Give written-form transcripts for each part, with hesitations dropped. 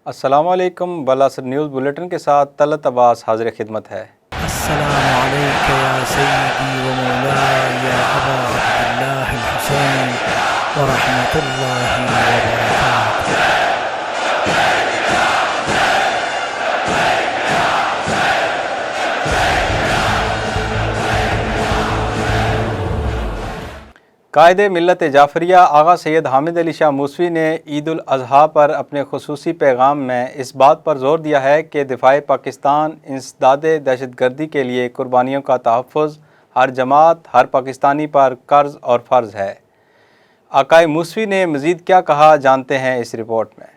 السلام علیکم۔ بالاثر news bulletin کے ساتھ طلعت عباس حاضر خدمت ہے۔ السلام علیک یا سیدی و مولاي یا ابا عبداللہ الحسین ورحمۃ اللہ وبرکاتہ۔ قائد ملت جعفریہ آغا سید حامد علی شاہ موسوی نے عید الاضحیٰ پر اپنے خصوصی پیغام میں اس بات پر زور دیا ہے کہ دفاع پاکستان انسداد دہشت گردی کے لیے قربانیوں کا تحفظ ہر جماعت، ہر پاکستانی پر قرض اور فرض ہے۔ آقائے موسوی نے مزید کیا کہا، جانتے ہیں اس رپورٹ میں۔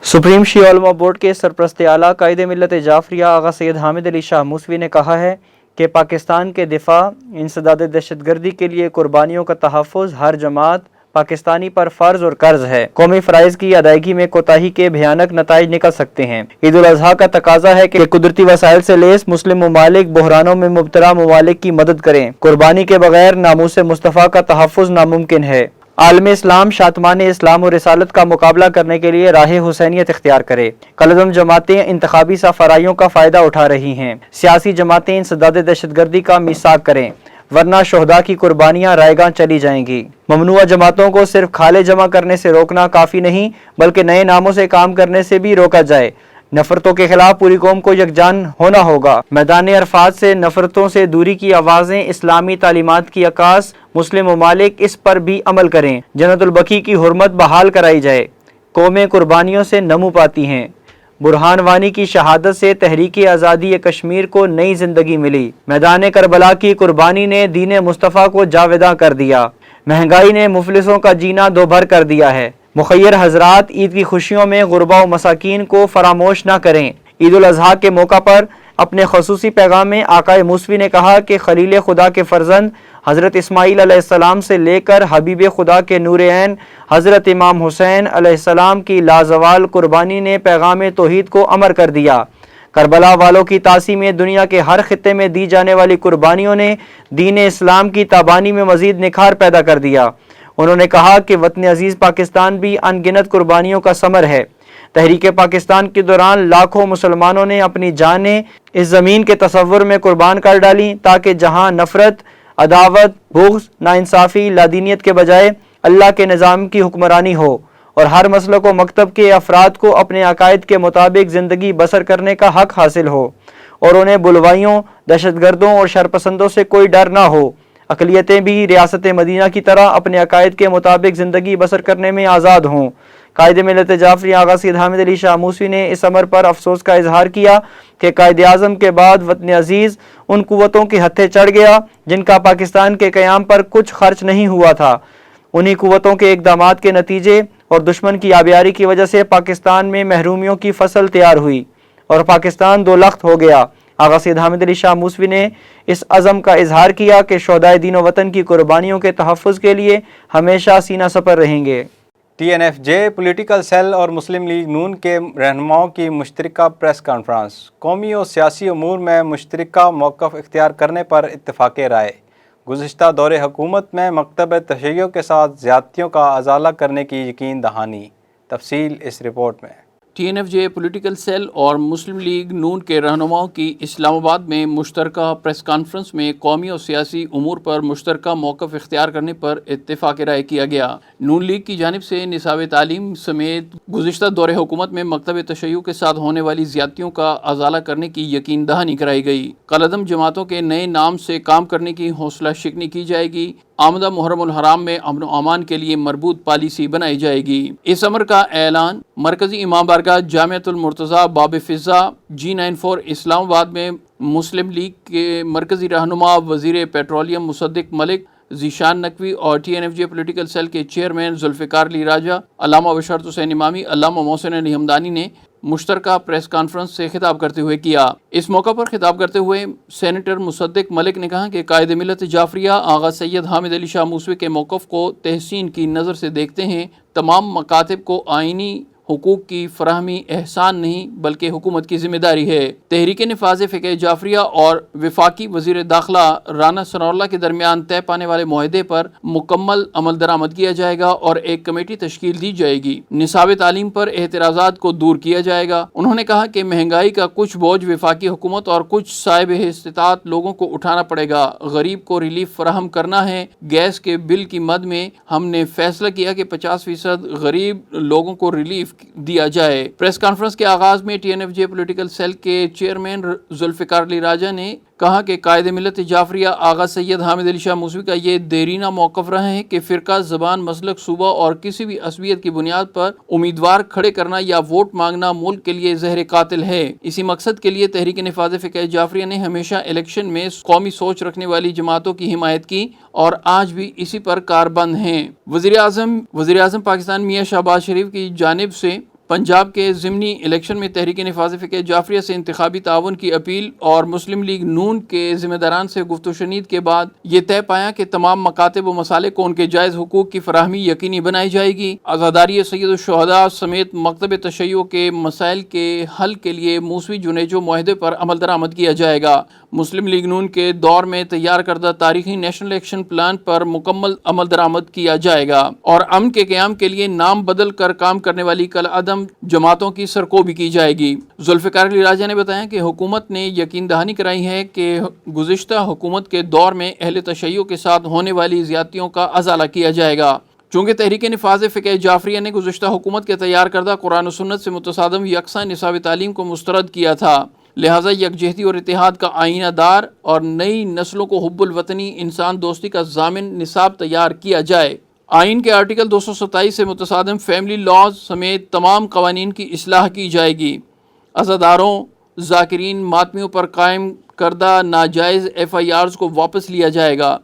سپریم شیعہ علماء بورڈ کے سرپرست اعلیٰ قائد ملت جعفریہ آغا سید حامد علی شاہ موسوی نے کہا ہے کہ پاکستان کے دفاع انسداد دہشت گردی کے لیے قربانیوں کا تحفظ ہر جماعت پاکستانی پر فرض اور قرض ہے۔ قومی فرائض کی ادائیگی میں کوتاہی کے بھیانک نتائج نکل سکتے ہیں۔ عید الاضحیٰ کا تقاضا ہے کہ قدرتی وسائل سے لیس مسلم ممالک بحرانوں میں مبتلا ممالک کی مدد کریں۔ قربانی کے بغیر ناموس مصطفیٰ کا تحفظ ناممکن ہے۔ عالم اسلام شادمان اسلام و رسالت کا مقابلہ کرنے کے لیے راہ حسینیت اختیار کرے۔ کالعدم جماعتیں انتخابی سفرائیوں کا فائدہ اٹھا رہی ہیں۔ سیاسی جماعتیں انسداد دہشت گردی کا میثاق کریں، ورنہ شہداء کی قربانیاں رائے گاں چلی جائیں گی۔ ممنوعہ جماعتوں کو صرف کھالے جمع کرنے سے روکنا کافی نہیں، بلکہ نئے ناموں سے کام کرنے سے بھی روکا جائے۔ نفرتوں کے خلاف پوری قوم کو یکجان ہونا ہوگا۔ میدان عرفات سے نفرتوں سے دوری کی آوازیں اسلامی تعلیمات کی عکاس، مسلم ممالک اس پر بھی عمل کریں۔ جنت البقیع کی حرمت بحال کرائی جائے۔ قومیں قربانیوں سے نمو پاتی ہیں۔ برہان وانی کی شہادت سے تحریک آزادی کشمیر کو نئی زندگی ملی۔ میدان کربلا کی قربانی نے دین مصطفیٰ کو جاوداں کر دیا۔ مہنگائی نے مفلسوں کا جینا دوبھر کر دیا ہے۔ مخیر حضرات، عید کی خوشیوں میں غربا و مساکین کو فراموش نہ کریں۔ عید الاضحیٰ کے موقع پر اپنے خصوصی پیغام میں آقائے موسوی نے کہا کہ خلیل خدا کے فرزند حضرت اسماعیل علیہ السلام سے لے کر حبیب خدا کے نور عین حضرت امام حسین علیہ السلام کی لازوال قربانی نے پیغام توحید کو امر کر دیا۔ کربلا والوں کی تعظیم میں دنیا کے ہر خطے میں دی جانے والی قربانیوں نے دین اسلام کی تابانی میں مزید نکھار پیدا کر دیا۔ انہوں نے کہا کہ وطن عزیز پاکستان بھی ان گنت قربانیوں کا ثمر ہے۔ تحریک پاکستان کے دوران لاکھوں مسلمانوں نے اپنی جانیں اس زمین کے تصور میں قربان کر ڈالیں تاکہ جہاں نفرت، عداوت، بغض، ناانصافی، لادینیت کے بجائے اللہ کے نظام کی حکمرانی ہو اور ہر مسلک و مکتب کے افراد کو اپنے عقائد کے مطابق زندگی بسر کرنے کا حق حاصل ہو اور انہیں بلوائیوں، دہشت گردوں اور شرپسندوں سے کوئی ڈر نہ ہو۔ اقلیتیں بھی ریاست مدینہ کی طرح اپنے عقائد کے مطابق زندگی بسر کرنے میں آزاد ہوں۔ قائد ملت جعفری آغا سید حامد علی شاہ موسوی نے اس امر پر افسوس کا اظہار کیا کہ قائد اعظم کے بعد وطن عزیز ان قوتوں کے ہتھے چڑھ گیا جن کا پاکستان کے قیام پر کچھ خرچ نہیں ہوا تھا۔ انہی قوتوں کے اقدامات کے نتیجے اور دشمن کی آبیاری کی وجہ سے پاکستان میں محرومیوں کی فصل تیار ہوئی اور پاکستان دو لخت ہو گیا۔ آغا سید حامد علی شاہ موسوی نے اس عزم کا اظہار کیا کہ شہدائے دین و وطن کی قربانیوں کے تحفظ کے لیے ہمیشہ سینہ سپر رہیں گے۔ ٹی این ایف جے پولیٹیکل سیل اور مسلم لیگ نون کے رہنماؤں کی مشترکہ پریس کانفرنس۔ قومی و سیاسی امور میں مشترکہ موقف اختیار کرنے پر اتفاق رائے۔ گزشتہ دور حکومت میں مکتب تشیع کے ساتھ زیادتیوں کا ازالہ کرنے کی یقین دہانی۔ تفصیل اس رپورٹ میں۔ ٹی این ایف جے پولیٹیکل سیل اور مسلم لیگ نون کے رہنماؤں کی اسلام آباد میں مشترکہ پریس کانفرنس میں قومی اور سیاسی امور پر مشترکہ موقف اختیار کرنے پر اتفاق رائے کیا گیا۔ نون لیگ کی جانب سے نصاب تعلیم سمیت گزشتہ دور حکومت میں مکتب تشیع کے ساتھ ہونے والی زیادتیوں کا ازالہ کرنے کی یقین دہانی کرائی گئی۔ کالعدم جماعتوں کے نئے نام سے کام کرنے کی حوصلہ شکنی کی جائے گی۔ آمدہ محرم الحرام میں امن و امان کے لیے مربوط پالیسی بنائی جائے گی۔ اس امر کا اعلان مرکزی امام بارگاہ جامعۃ المرتضیٰ باب فضہ G94 اسلام آباد میں مسلم لیگ کے مرکزی رہنما وزیر پیٹرولیم مصدق ملک ذیشان نقوی اور ٹی این ایف جے پولیٹیکل سیل کے چیئرمین ذوالفقار علی راجہ، علامہ بشارت حسین امامی، علامہ محسن علی ہمدانی نے مشترکہ پریس کانفرنس سے خطاب کرتے ہوئے کیا۔ اس موقع پر خطاب کرتے ہوئے سینیٹر مصدق ملک نے کہا کہ قائد ملت جعفریہ آغا سید حامد علی شاہ موسوی کے موقف کو تحسین کی نظر سے دیکھتے ہیں۔ تمام مکاتب کو آئینی حقوق کی فراہمی احسان نہیں بلکہ حکومت کی ذمہ داری ہے۔ تحریک نفاذ فقہ جعفریہ اور وفاقی وزیر داخلہ رانا ثناءاللہ کے درمیان طے پانے والے معاہدے پر مکمل عمل درآمد کیا جائے گا اور ایک کمیٹی تشکیل دی جائے گی۔ نصاب تعلیم پر اعتراضات کو دور کیا جائے گا۔ انہوں نے کہا کہ مہنگائی کا کچھ بوجھ وفاقی حکومت اور کچھ صاحب استطاعت لوگوں کو اٹھانا پڑے گا۔ غریب کو ریلیف فراہم کرنا ہے۔ گیس کے بل کی مد میں ہم نے فیصلہ کیا کہ 50% غریب لوگوں کو ریلیف دیا جائے۔ پریس کانفرنس کے آغاز میں ٹی این ایف جے پولیٹیکل سیل کے چیئرمین ذوالفقار علی راجہ نے کہا کہ قائد ملت جعفریہ آغا سید حامد علی شاہ موسوی کا یہ دیرینہ موقف رہا ہے کہ فرقہ، زبان، مسلک، صوبہ اور کسی بھی عصبیت کی بنیاد پر امیدوار کھڑے کرنا یا ووٹ مانگنا ملک کے لیے زہر قاتل ہے۔ اسی مقصد کے لیے تحریک نفاذ فقہ جعفریہ نے ہمیشہ الیکشن میں قومی سوچ رکھنے والی جماعتوں کی حمایت کی اور آج بھی اسی پر کاربند ہیں۔ وزیر اعظم پاکستان میاں شہباز شریف کی جانب سے پنجاب کے ضمنی الیکشن میں تحریک نفاذ فقہ جعفریہ سے انتخابی تعاون کی اپیل اور مسلم لیگ نون کے ذمہ داران سے گفت و شنید کے بعد یہ طے پایا کہ تمام مکاتب و مسالک کو ان کے جائز حقوق کی فراہمی یقینی بنائی جائے گی۔ عزاداری سید الشہداء سمیت مکتب تشیع کے مسائل کے حل کے لیے موسوی جنیجو معاہدے پر عمل درآمد کیا جائے گا۔ مسلم لیگ نون کے دور میں تیار کردہ تاریخی نیشنل ایکشن پلان پر مکمل عمل درآمد کیا جائے گا اور امن کے قیام کے لیے نام بدل کر کام کرنے والی کالعدم جماعتوں کی سرکوبی کی جائے گی۔ ذوالفقار علی راجہ نے بتایا کہ حکومت نے یقین دہانی کرائی ہے کہ گزشتہ حکومت کے دور میں اہل تشیع کے ساتھ ہونے والی زیادتیوں کا ازالہ کیا جائے گا۔ چونکہ تحریک نفاذ فقہ جعفریہ نے گزشتہ حکومت کے تیار کردہ قرآن و سنت سے متصادم یکساں نصاب تعلیم کو مسترد کیا تھا، لہٰذا یکجہتی اور اتحاد کا آئینہ دار اور نئی نسلوں کو حب الوطنی، انسان دوستی کا ضامن نصاب تیار کیا جائے۔ آئین کے آرٹیکل 227 سے متصادم فیملی لاز سمیت تمام قوانین کی اصلاح کی جائے گی۔ عزاداروں، ذاکرین، ماتمیوں پر قائم کردہ ناجائز FIRs کو واپس لیا جائے گا۔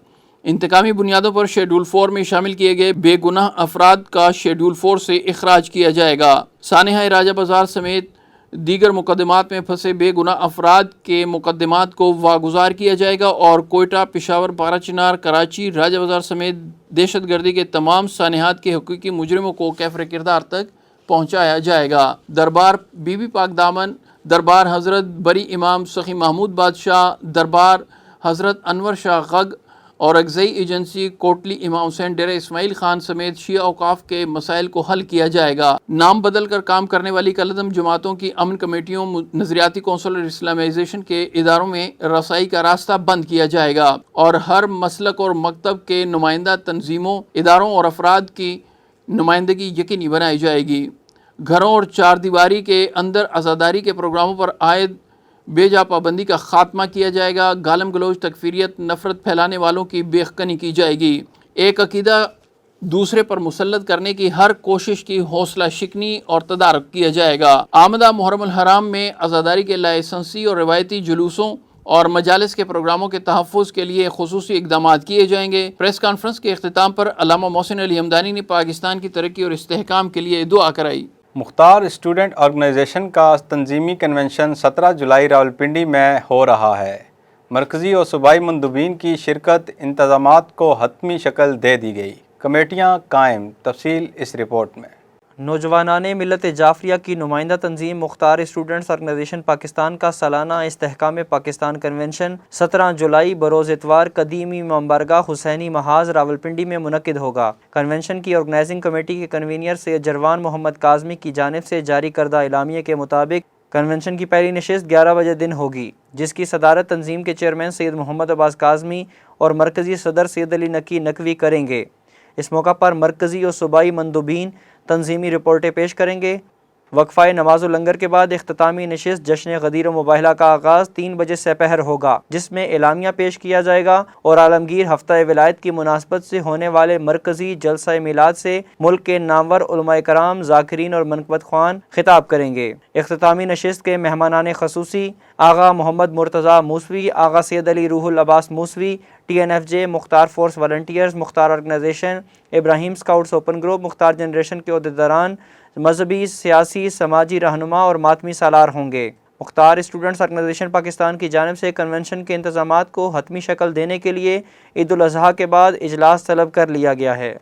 انتقامی بنیادوں پر شیڈول 4 میں شامل کیے گئے بے گناہ افراد کا شیڈول 4 سے اخراج کیا جائے گا۔ سانحہ راجہ بازار سمیت دیگر مقدمات میں پھنسے بے گناہ افراد کے مقدمات کو واگزار کیا جائے گا اور کوئٹہ، پشاور، بارہ چنار، کراچی، راجہ بازار سمیت دہشت گردی کے تمام سانحات کے حقیقی مجرموں کو کیفر کردار تک پہنچایا جائے گا۔ دربار بی بی پاک دامن، دربار حضرت بری امام سخی محمود بادشاہ، دربار حضرت انور شاہ غگ اور اگزئی ایجنسی کوٹلی امام حسین ڈیرہ اسماعیل خان سمیت شیعہ اوقاف کے مسائل کو حل کیا جائے گا۔ نام بدل کر کام کرنے والی کالعدم جماعتوں کی امن کمیٹیوں، نظریاتی کونسل اور اسلامائزیشن کے اداروں میں رسائی کا راستہ بند کیا جائے گا اور ہر مسلک اور مکتب کے نمائندہ تنظیموں، اداروں اور افراد کی نمائندگی یقینی بنائی جائے گی۔ گھروں اور چار دیواری کے اندر عزاداری کے پروگراموں پر عائد بے جا پابندی کا خاتمہ کیا جائے گا۔ گالم گلوچ، تکفیریت، نفرت پھیلانے والوں کی بے خکنی کی جائے گی۔ ایک عقیدہ دوسرے پر مسلط کرنے کی ہر کوشش کی حوصلہ شکنی اور تدارک کیا جائے گا۔ آمدہ محرم الحرام میں عزاداری کے لائسنسی اور روایتی جلوسوں اور مجالس کے پروگراموں کے تحفظ کے لیے خصوصی اقدامات کیے جائیں گے۔ پریس کانفرنس کے اختتام پر علامہ محسن علی ہمدانی نے پاکستان کی ترقی اور استحکام کے لیے دعا کرائی۔ مختار اسٹوڈنٹ آرگنائزیشن کا تنظیمی کنونشن 17 جولائی راولپنڈی میں ہو رہا ہے۔ مرکزی اور صوبائی مندوبین کی شرکت، انتظامات کو حتمی شکل دے دی گئی، کمیٹیاں قائم۔ تفصیل اس رپورٹ میں۔ نوجوانان ملت جعفریہ کی نمائندہ تنظیم مختار اسٹوڈنٹس آرگنائزیشن پاکستان کا سالانہ استحکام پاکستان کنونشن 17 جولائی بروز اتوار قدیمی امام بارگاہ حسینی محاذ راولپنڈی میں منعقد ہوگا۔ کنونشن کی آرگنائزنگ کمیٹی کے کنوینر سید جروان محمد کاظمی کی جانب سے جاری کردہ اعلامیے کے مطابق کنونشن کی پہلی نشست 11 بجے دن ہوگی، جس کی صدارت تنظیم کے چیئرمین سید محمد عباس کاظمی اور مرکزی صدر سید علی نقی نقوی کریں گے۔ اس موقع پر مرکزی اور صوبائی مندوبین تنظیمی رپورٹیں پیش کریں گے۔ وقفہ نماز و لنگر کے بعد اختتامی نشست جشن غدیر و مباہلہ کا آغاز 3 بجے سپہر ہوگا، جس میں اعلامیہ پیش کیا جائے گا اور عالمگیر ہفتہ ولایت کی مناسبت سے ہونے والے مرکزی جلسہ میلاد سے ملک کے نامور علماء کرام، ذاکرین اور منقبت خوان خطاب کریں گے۔ اختتامی نشست کے مہمانان خصوصی آغا محمد مرتضیٰ موسوی، آغا سید علی روح العباس موسوی، TNFJ، مختار فورس والنٹیئرز، مختار آرگنائزیشن، ابراہیم اسکاؤٹس اوپن گروپ، مختار جنریشن کے عہدیداران، مذہبی، سیاسی، سماجی رہنما اور ماتمی سالار ہوں گے۔ مختار اسٹوڈنٹس آرگنائزیشن پاکستان کی جانب سے کنونشن کے انتظامات کو حتمی شکل دینے کے لیے عید الاضحیٰ کے بعد اجلاس طلب کر لیا گیا ہے۔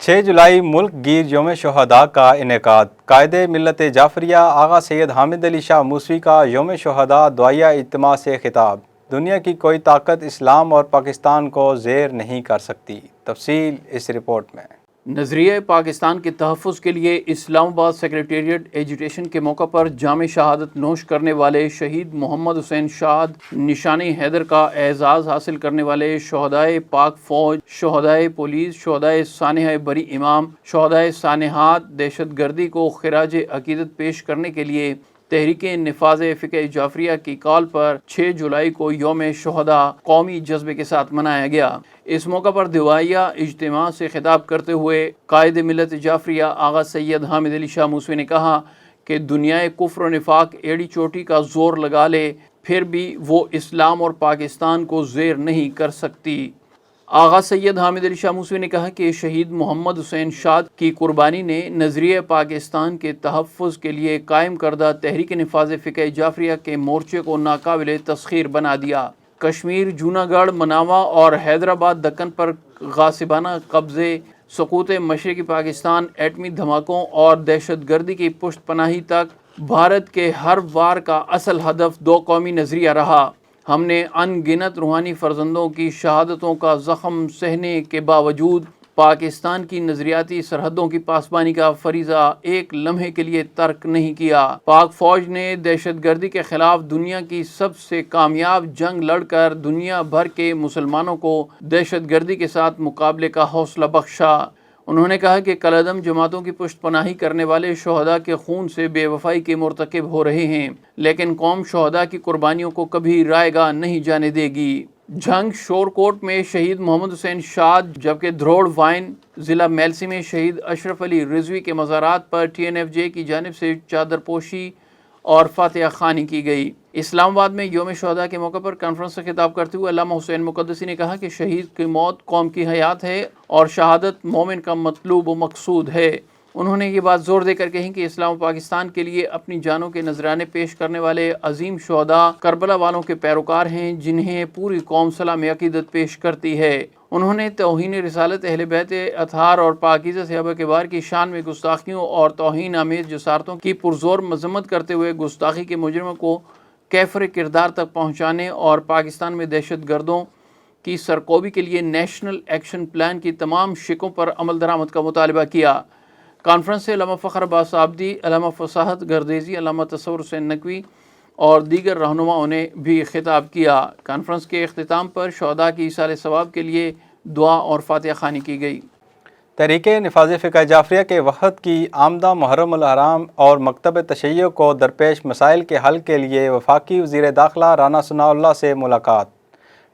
6 جولائی ملک گیر یوم شہداء کا انعقاد۔ قائد ملت جعفریہ آغا سید حامد علی شاہ موسوی کا یوم شہداء دعائیہ اجتماع سے خطاب۔ دنیا کی کوئی طاقت اسلام اور پاکستان کو زیر نہیں کر سکتی۔ تفصیل اس رپورٹ میں۔ نظریہ پاکستان کے تحفظ کے لیے اسلام آباد سیکریٹریٹ ایجوٹیشن کے موقع پر جام شہادت نوش کرنے والے شہید محمد حسین شاد نشانی حیدر کا اعزاز حاصل کرنے والے شہدائے پاک فوج، شہدائے پولیس، شہدائے سانحہ بری امام، شہدائے سانحات دہشت گردی کو خراج عقیدت پیش کرنے کے لیے تحریک نفاذ فقہ جعفریہ کی کال پر 6 جولائی کو یوم شہداء قومی جذبے کے ساتھ منایا گیا۔ اس موقع پر دعائیہ اجتماع سے خطاب کرتے ہوئے قائد ملت جعفریہ آغا سید حامد علی شاہ موسوی نے کہا کہ دنیا کفر و نفاق ایڑی چوٹی کا زور لگا لے پھر بھی وہ اسلام اور پاکستان کو زیر نہیں کر سکتی۔ آغا سید حامد علی شاہ موسوی نے کہا کہ شہید محمد حسین شاد کی قربانی نے نظریہ پاکستان کے تحفظ کے لیے قائم کردہ تحریک نفاذ فقہ جعفریہ کے مورچے کو ناقابل تسخیر بنا دیا۔ کشمیر، جوناگڑھ، مناوا اور حیدرآباد دکن پر غاصبانہ قبضے، سقوط مشرقی پاکستان، ایٹمی دھماکوں اور دہشت گردی کی پشت پناہی تک بھارت کے ہر وار کا اصل ہدف دو قومی نظریہ رہا۔ ہم نے ان گنت روحانی فرزندوں کی شہادتوں کا زخم سہنے کے باوجود پاکستان کی نظریاتی سرحدوں کی پاسبانی کا فریضہ ایک لمحے کے لیے ترک نہیں کیا۔ پاک فوج نے دہشت گردی کے خلاف دنیا کی سب سے کامیاب جنگ لڑ کر دنیا بھر کے مسلمانوں کو دہشت گردی کے ساتھ مقابلے کا حوصلہ بخشا۔ انہوں نے کہا کہ کالعدم جماعتوں کی پشت پناہی کرنے والے شہداء کے خون سے بے وفائی کے مرتکب ہو رہے ہیں، لیکن قوم شہداء کی قربانیوں کو کبھی رائے گاہ نہیں جانے دے گی۔ جھنگ شور کوٹ میں شہید محمد حسین شاد جبکہ دھروڑ وائن ضلع میلسی میں شہید اشرف علی رضوی کے مزارات پر TNFJ کی جانب سے چادر پوشی اور فاتحہ خوانی کی گئی۔ اسلام آباد میں یوم شہداء کے موقع پر کانفرنس سے خطاب کرتے ہوئے علامہ حسین مقدسی نے کہا کہ شہید کی موت قوم کی حیات ہے اور شہادت مومن کا مطلوب و مقصود ہے۔ انہوں نے یہ بات زور دے کر کہی کہ اسلام و پاکستان کے لیے اپنی جانوں کے نذرانے پیش کرنے والے عظیم شہداء کربلا والوں کے پیروکار ہیں جنہیں پوری قوم سلام عقیدت پیش کرتی ہے۔ انہوں نے توہین رسالت، اہل بیت اطہار اور پاکیزہ صحابہ کبار کی شان میں گستاخیوں اور توہین آمیز جسارتوں کی پرزور مذمت کرتے ہوئے گستاخی کے مجرموں کو کیفر کردار تک پہنچانے اور پاکستان میں دہشت گردوں کی سرکوبی کے لیے نیشنل ایکشن پلان کی تمام شقوں پر عمل درآمد کا مطالبہ کیا۔ کانفرنس سے علامہ فخر عباس آبدی، علامہ فصاحت گردیزی، علامہ تصور حسین نقوی اور دیگر رہنماؤں نے بھی خطاب کیا۔ کانفرنس کے اختتام پر شہداء کی ایصال ثواب کے لیے دعا اور فاتحہ خوانی کی گئی۔ تحریک نفاذ فقہ جعفریہ کے وفد کی آمدہ محرم الحرام اور مکتب تشیع کو درپیش مسائل کے حل کے لیے وفاقی وزیر داخلہ رانا ثناء اللہ سے ملاقات۔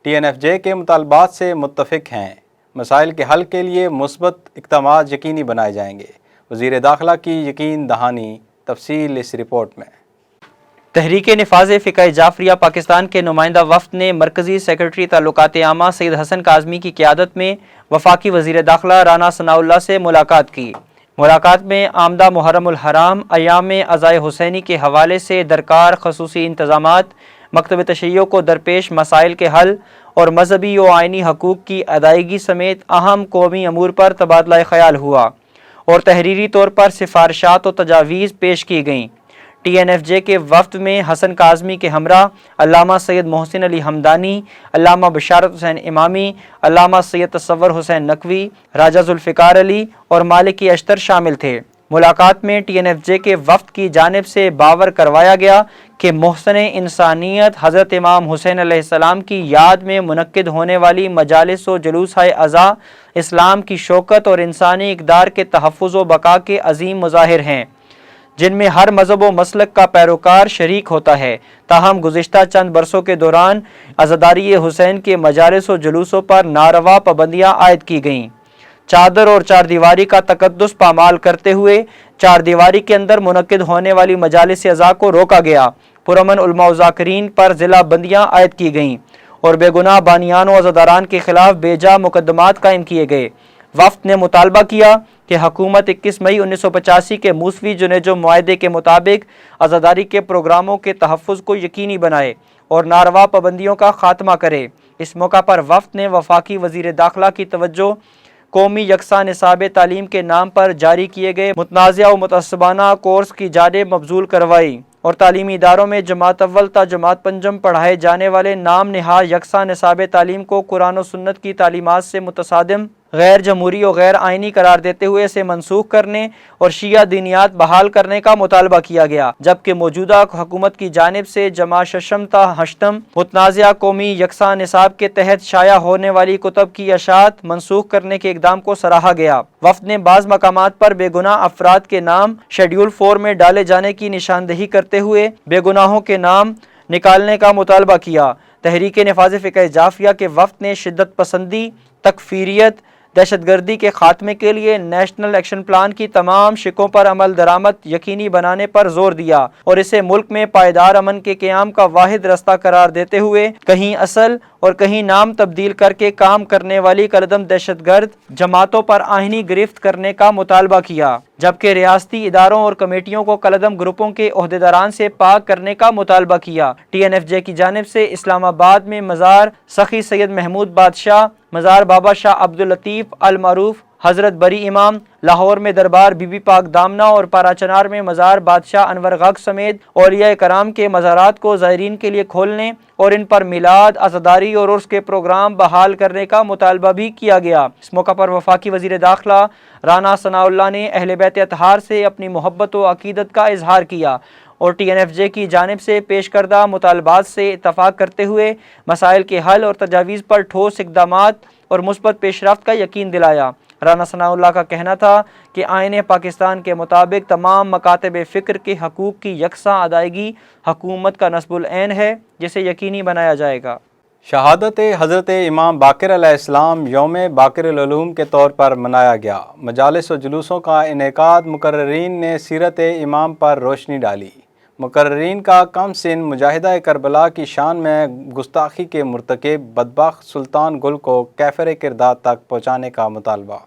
TNFJ کے مطالبات سے متفق ہیں، مسائل کے حل کے لیے مثبت اقدامات یقینی بنائے جائیں گے۔ وزیر داخلہ کی یقین دہانی۔ تفصیل اس رپورٹ میں۔ تحریک نفاذ فقہ جعفریہ پاکستان کے نمائندہ وفد نے مرکزی سیکرٹری تعلقات عامہ سید حسن کاظمی کی قیادت میں وفاقی وزیر داخلہ رانا ثناء اللہ سے ملاقات کی۔ ملاقات میں آمدہ محرم الحرام ایام عزائے حسینی کے حوالے سے درکار خصوصی انتظامات، مکتب تشیع کو درپیش مسائل کے حل اور مذہبی و آئینی حقوق کی ادائیگی سمیت اہم قومی امور پر تبادلہ خیال ہوا اور تحریری طور پر سفارشات و تجاویز پیش کی گئیں۔ TNFJ کے وفد میں حسن کاظمی کے ہمراہ علامہ سید محسن علی حمدانی، علامہ بشارت حسین امامی، علامہ سید تصور حسین نقوی، راجہ ذوالفقار علی اور مالکی اشتر شامل تھے۔ ملاقات میں TNFJ کے وفد کی جانب سے باور کروایا گیا کہ محسن انسانیت حضرت امام حسین علیہ السلام کی یاد میں منعقد ہونے والی مجالس و جلوس عزا اسلام کی شوکت اور انسانی اقدار کے تحفظ و بقا کے عظیم مظاہر ہیں، جن میں ہر مذہب و مسلک کا پیروکار شریک ہوتا ہے۔ تاہم گزشتہ چند برسوں کے دوران عزاداری حسین کے مجالس و جلوسوں پر ناروا پابندیاں عائد کی گئیں۔ چادر اور چار دیواری کا تقدس پامال کرتے ہوئے چار دیواری کے اندر منعقد ہونے والی مجالس عزا کو روکا گیا۔ پرامن علماء و ذاکرین پر ضلع بندیاں عائد کی گئیں اور بے گناہ بانیان و عزاداران کے خلاف بے جا مقدمات قائم کیے گئے۔ وفد نے مطالبہ کیا کہ حکومت 21 مئی 1985 کے موسوی جنیجو معاہدے کے مطابق عزاداری کے پروگراموں کے تحفظ کو یقینی بنائے اور ناروا پابندیوں کا خاتمہ کرے۔ اس موقع پر وفد نے وفاقی وزیر داخلہ کی توجہ قومی یکساں نصاب تعلیم کے نام پر جاری کیے گئے متنازعہ و متعصبانہ کورس کی جانب مبذول کروائی اور تعلیمی اداروں میں جماعت اول تا جماعت پنجم پڑھائے جانے والے نام نہاد یکساں نصاب تعلیم کو قرآن و سنت کی تعلیمات سے متصادم، غیر جمہوری و غیر آئینی قرار دیتے ہوئے اسے منسوخ کرنے اور شیعہ دینیات بحال کرنے کا مطالبہ کیا گیا، جبکہ موجودہ حکومت کی جانب سے جماع ششم تا ہشتم متنازعہ قومی یکساں نصاب کے تحت شائع ہونے والی کتب کی اشاعت منسوخ کرنے کے اقدام کو سراہا گیا۔ وفد نے بعض مقامات پر بے گناہ افراد کے نام شیڈول 4 میں ڈالے جانے کی نشاندہی کرتے ہوئے بے گناہوں کے نام نکالنے کا مطالبہ کیا۔ تحریک نفاذ فقہ جعفریہ کے وفد نے شدت پسندی، تکفیریت، دہشت گردی کے خاتمے کے لیے نیشنل ایکشن پلان کی تمام شقوں پر عمل درآمد یقینی بنانے پر زور دیا اور اسے ملک میں پائیدار امن کے قیام کا واحد رستہ قرار دیتے ہوئے کہیں اصل اور کہیں نام تبدیل کر کے کام کرنے والی کلعدم دہشت گرد جماعتوں پر آئینی گرفت کرنے کا مطالبہ کیا، جبکہ ریاستی اداروں اور کمیٹیوں کو کلعدم گروپوں کے عہدیداران سے پاک کرنے کا مطالبہ کیا۔ ٹی این ایف جے کی جانب سے اسلام آباد میں مزار سخی سید محمود بادشاہ، مزار بابا شاہ عبداللطیف المعروف حضرت بری امام، لاہور میں دربار بی بی پاک دامنہ اور پاراچنار میں مزار بادشاہ انور غگ سمیت اولیاء کرام کے مزارات کو زائرین کے لیے کھولنے اور ان پر میلاد، عزاداری اور عرس کے پروگرام بحال کرنے کا مطالبہ بھی کیا گیا۔ اس موقع پر وفاقی وزیر داخلہ رانا ثناء اللہ نے اہل بیت اطہار سے اپنی محبت و عقیدت کا اظہار کیا اور ٹی این ایف جے کی جانب سے پیش کردہ مطالبات سے اتفاق کرتے ہوئے مسائل کے حل اور تجاویز پر ٹھوس اقدامات اور مثبت پیش رفت کا یقین دلایا۔ رانا ثناء اللہ کا کہنا تھا کہ آئین پاکستان کے مطابق تمام مکاتب فکر کے حقوق کی یکساں ادائیگی حکومت کا نصب العین ہے، جسے یقینی بنایا جائے گا۔ شہادت حضرت امام باقر علیہ السلام یوم باقر العلوم کے طور پر منایا گیا۔ مجالس و جلوسوں کا انعقاد، مقررین نے سیرت امام پر روشنی ڈالی۔ مقررین کا کم سن مجاہدہ کربلا کی شان میں گستاخی کے مرتکب بدبخت سلطان گل کو کیفر کردار تک پہنچانے کا مطالبہ۔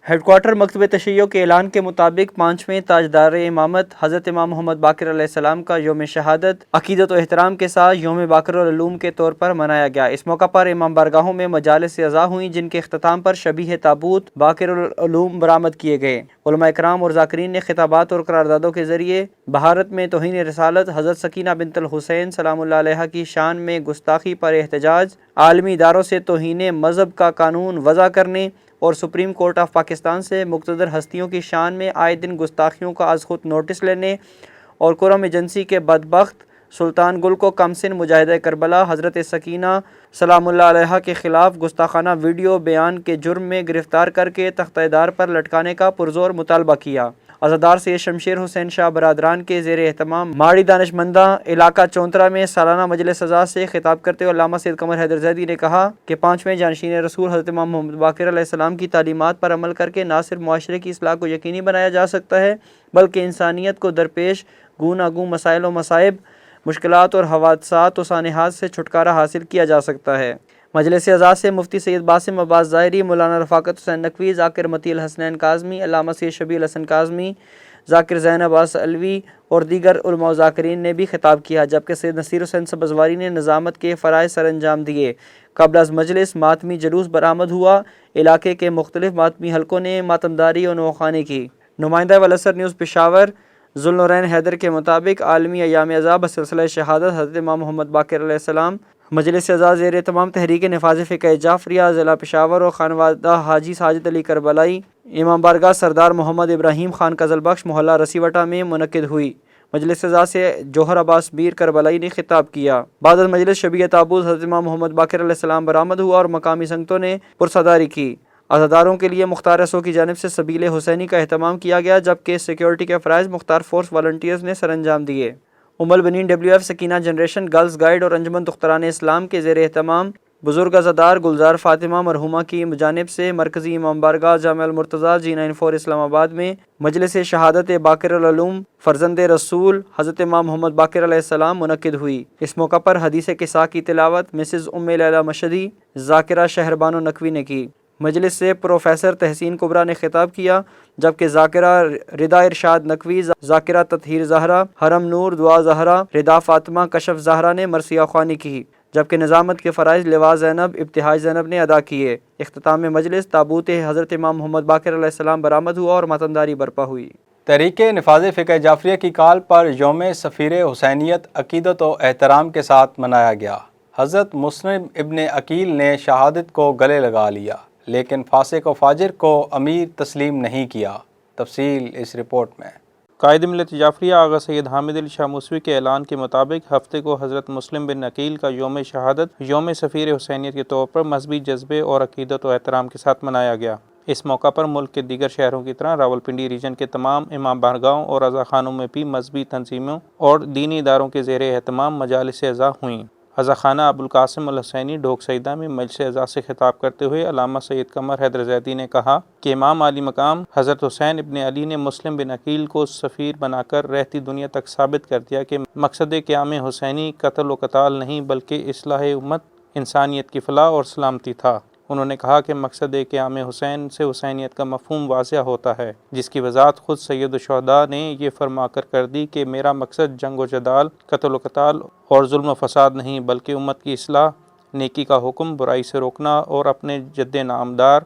ہیڈ کوارٹر مکتب تشیع کے اعلان کے مطابق 5ویں تاجدار امامت حضرت امام محمد باقر علیہ السلام کا یوم شہادت عقیدت و احترام کے ساتھ یوم باقر العلوم کے طور پر منایا گیا۔ اس موقع پر امام بارگاہوں میں مجالس اعزا ہوئیں، جن کے اختتام پر شبیہ تابوت باقر العلوم برآمد کیے گئے۔ علماء کرام اور ذاکرین نے خطابات اور قراردادوں کے ذریعے بھارت میں توہین رسالت حضرت سکینہ بنت الحسین سلام اللہ علیہ کی شان میں گستاخی پر احتجاج، عالمی اداروں سے توہین مذہب کا قانون وضع کرنے اور سپریم کورٹ آف پاکستان سے مقتدر ہستیوں کی شان میں آئے دن گستاخیوں کا از خود نوٹس لینے اور کرم ایجنسی کے بدبخت سلطان گل کو کم سن مجاہدہ کربلا حضرت سکینہ سلام اللہ علیہ کے خلاف گستاخانہ ویڈیو بیان کے جرم میں گرفتار کر کے تختہ دار پر لٹکانے کا پرزور مطالبہ کیا۔ عزادار سید شمشیر حسین شاہ برادران کے زیر اہتمام ماڑی دانشمندہ علاقہ چونترا میں سالانہ مجلس اعزاز سے خطاب کرتے ہوئے علامہ سید قمر حیدر زیدی نے کہا کہ 5ویں جانشین رسول حضرت امام محمد باقر علیہ السلام کی تعلیمات پر عمل کر کے نہ صرف معاشرے کی اصلاح کو یقینی بنایا جا سکتا ہے، بلکہ انسانیت کو درپیش گوناگون مسائل و مصائب، مشکلات اور حوادثات و سانحات سے چھٹکارا حاصل کیا جا سکتا ہے۔ مجلس اعزاز سے مفتی سید باسم عباس ظاہری، مولانا رفاقت حسین نقوی، ذاکر متی الحسنین کاظمی، علامہ سید شبیہ الحسن کاظمی، ذاکر زین عباس علوی اور دیگر علماء و ذاکرین نے بھی خطاب کیا، جبکہ سید نصیر حسین سبزواری نے نظامت کے فرائض سر انجام دیے۔ قبل از مجلس ماتمی جلوس برآمد ہوا، علاقے کے مختلف ماتمی حلقوں نے ماتمداری و نوخوانی کی۔ نمائندہ والاسر نیوز پشاور ذوالنورین حیدر کے مطابق عالمی ایام عزا بسلسلہ شہادت حضرت امام محمد باقر علیہ السلام مجلس اعزاز زیر اہتمام تحریک نفاذ فقہ جعفریہ ضلع پشاور اور خانوادہ حاجی ساجد علی کربلائی امام بارگاہ سردار محمد ابراہیم خان قزل بخش محلہ رسیوٹا میں منعقد ہوئی۔ مجلس اعزاز سے جوہر عباس میر کربلائی نے خطاب کیا۔ بعد از مجلس شبیہ تابوت حضرت امام محمد باقر علیہ السلام برآمد ہوا اور مقامی سنگتوں نے پرسداری کی۔ عزاداروں کے لیے مختار رسو کی جانب سے سبیل حسینی کا اہتمام کیا گیا، جبکہ سیکیورٹی کے فرائض مختار فورس والنٹیئرز نے سر انجام دیے۔ البنین WF Sakina generation girls guide اور انجمن دختران اسلام کے زیر اہتمام بزرگ عزادار گلزار فاطمہ مرحومہ کی جانب سے مرکزی امام بارگاہ جامع المرتضیٰ G94 اسلام آباد میں مجلس شہادت باقر العلوم فرزند رسول حضرت امام محمد باقر علیہ السلام منعقد ہوئی۔ اس موقع پر حدیث قصا کی تلاوت مسز ام لیلہ مشہدی ذاکرہ شہربانو نقوی نے کی۔ مجلس سے پروفیسر تحسین کبریٰ نے خطاب کیا، جبکہ ذاکرہ ردا ارشاد نقوی، ذاکرہ تطہیر زہرا، حرم نور دعا زہرا، ردا فاطمہ کشف زہرا نے مرثیہ خوانی کی۔ جبکہ نظامت کے فرائض لواء زینب ابتہاج زینب نے ادا کیے۔ اختتام مجلس تابوت حضرت امام محمد باقر علیہ السلام برآمد ہوا اور ماتمداری برپا ہوئی۔ تحریک نفاذ فقہ جعفریہ کی کال پر یوم سفیر حسینیت عقیدت و احترام کے ساتھ منایا گیا۔ حضرت مسلم ابن عقیل نے شہادت کو گلے لگا لیا، لیکن فاسق و فاجر کو امیر تسلیم نہیں کیا۔ تفصیل اس رپورٹ میں۔ قائد ملت جعفریہ آغا سید حامد علی شاہ موسوی کے اعلان کے مطابق ہفتے کو حضرت مسلم بن عقیل کا یوم شہادت یوم سفیر حسینیت کے طور پر مذہبی جذبے اور عقیدت و احترام کے ساتھ منایا گیا۔ اس موقع پر ملک کے دیگر شہروں کی طرح راولپنڈی ریجن کے تمام امام بارگاہوں اور عزا خانوں میں بھی مذہبی تنظیموں اور دینی اداروں کے زیر اہتمام مجالس عزا ہوئیں۔ عزا خانہ ابوالقاسم الحسینی ڈھوک سیدہ میں مجلس عزا سے خطاب کرتے ہوئے علامہ سید قمر حیدر زیدی نے کہا کہ امام عالی مقام حضرت حسین ابن علی نے مسلم بن عقیل کو سفیر بنا کر رہتی دنیا تک ثابت کر دیا کہ مقصد قیام حسینی قتل و قتال نہیں بلکہ اصلاح امت، انسانیت کی فلاح اور سلامتی تھا۔ انہوں نے کہا کہ مقصد قیام حسین سے حسینیت کا مفہوم واضح ہوتا ہے، جس کی وضاحت خود سید الشہداء نے یہ فرما کر دی کہ میرا مقصد جنگ و جدال، قتل و قتال اور ظلم و فساد نہیں بلکہ امت کی اصلاح، نیکی کا حکم، برائی سے روکنا اور اپنے جد نامدار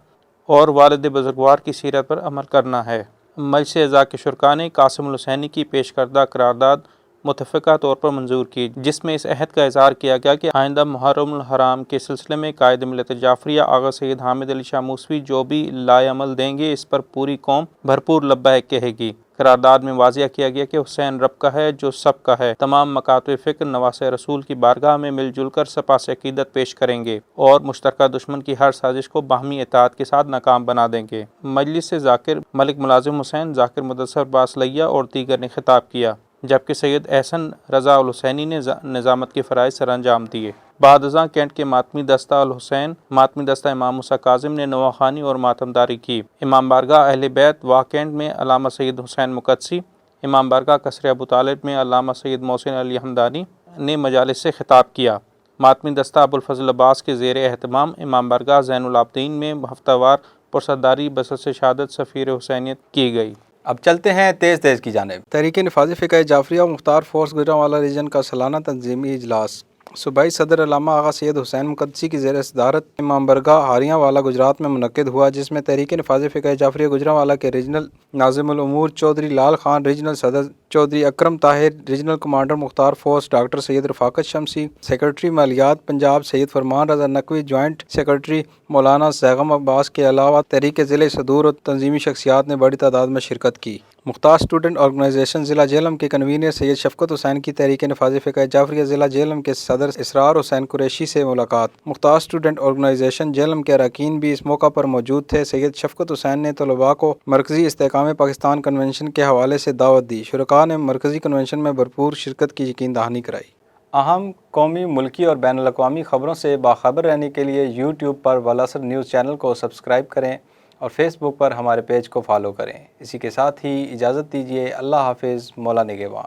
اور والد بزرگوار کی سیرت پر عمل کرنا ہے۔ مجلس اعزا کے شرکاء نے قاسم الحسینی کی پیش کردہ قرارداد متفقہ طور پر منظور کی، جس میں اس عہد کا اظہار کیا گیا کہ آئندہ محرم الحرام کے سلسلے میں قائد ملت جعفریہ آغا سید حامد علی شاہ موسوی جو بھی لائے عمل دیں گے اس پر پوری قوم بھرپور لبیک کہے گی۔ قرارداد میں واضح کیا گیا کہ حسین رب کا ہے جو سب کا ہے، تمام مکاتب فکر نواسہ رسول کی بارگاہ میں مل جل کر سپاس عقیدت پیش کریں گے اور مشترکہ دشمن کی ہر سازش کو باہمی اتحاد کے ساتھ ناکام بنا دیں گے۔ مجلس سے ذاکر ملک ملازم حسین، ذاکر مدثر عباس لیہ اور دیگر نے خطاب کیا، جبکہ سید احسن رضا الحسینی نے نظامت کے فرائض سر انجام دیے۔ بعد ازاں کینٹ کے ماتمی دستہ الحسین، ماتمی دستہ امام موسیٰ کاظم نے نواخوانی اور ماتمداری کی۔ امام بارگاہ اہل بیت واہ کینٹ میں علامہ سید حسین مقدسی، امام بارگاہ قصر ابو طالب میں علامہ سید محسن علی حمدانی نے مجالس سے خطاب کیا۔ ماتمی دستہ ابوالفضل عباس کے زیر اہتمام امام بارگاہ زین العابدین میں ہفتہ وار پرسرداری بسط شہادت سفیر حسینیت کی گئی۔ اب چلتے ہیں تیز کی جانب۔ تحریک نفاذ فقہ جعفریہ و مختار فورس گوجرانوالا ریجن کا سالانہ تنظیمی اجلاس صوبائی صدر علامہ آغا سید حسین مقدسی کی زیر صدارت امام برگاہ ہاریاں والا گجرات میں منعقد ہوا، جس میں تحریک نفاذ فقہ جعفریہ گوجرانوالا کے ریجنل ناظم الامور چودھری لال خان، ریجنل صدر چودھری اکرم طاہر، ریجنل کمانڈر مختار فورس ڈاکٹر سید رفاقت شمسی، سیکرٹری مالیات پنجاب سید فرمان رضا نقوی، جوائنٹ سیکرٹری مولانا سیغم عباس کے علاوہ تحریک ضلع صدور اور تنظیمی شخصیات نے بڑی تعداد میں شرکت کی۔ مختار اسٹوڈنٹ آرگنائزیشن ضلع جہلم کے کنوینر سید شفقت حسین کی تحریک نفاذ فقہ جعفریہ ضلع جہلم کے صدر اسرار حسین قریشی سے ملاقات۔ مختار اسٹوڈنٹ آرگنائزیشن جہلم کے اراکین بھی اس موقع پر موجود تھے۔ سید شفقت حسین نے طلباء کو مرکزی استحکام پاکستان کنونشن کے حوالے سے دعوت دی۔ شرکاء نے مرکزی کنونشن میں بھرپور شرکت کی یقین دہانی کرائی۔ اہم قومی، ملکی اور بین الاقوامی خبروں سے باخبر رہنے کے لیے یوٹیوب پر والاثر نیوز چینل کو سبسکرائب کریں اور فیس بک پر ہمارے پیج کو فالو کریں۔ اسی کے ساتھ ہی اجازت دیجیے۔ اللہ حافظ، مولا نگہباں۔